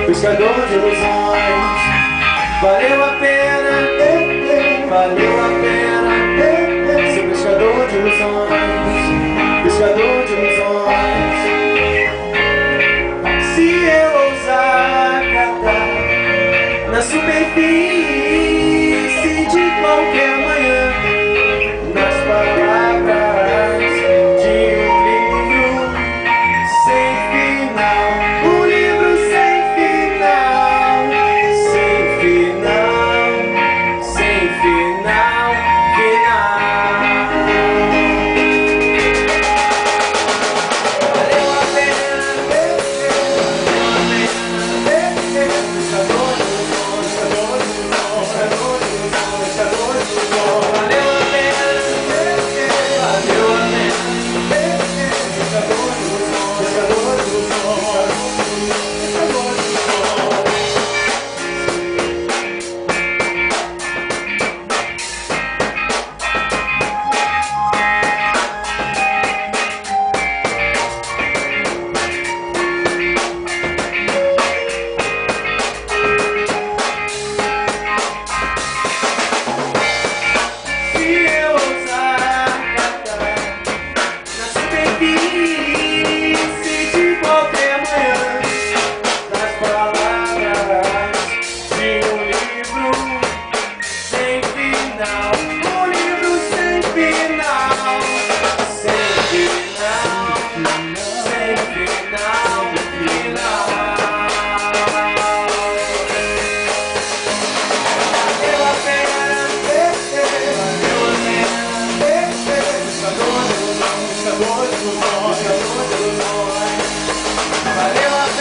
pescador de ilusões. Valeu a pena, valeu a pena ser pescador de ilusões, pescador de ilusões. Se eu ousar catar na superfície de qualquer manhã, nas palavras de um livro sem final, um livro sem final, sem final, sem final, final. Valeu a pena, pescador de ilusões, pescador de ilusões, pescador de ilusões, pescador de ilusões. Valeu a pena, valeu a pena, pescador de ilusões, pescador de ilusões, pescador de ilusões. Valeu a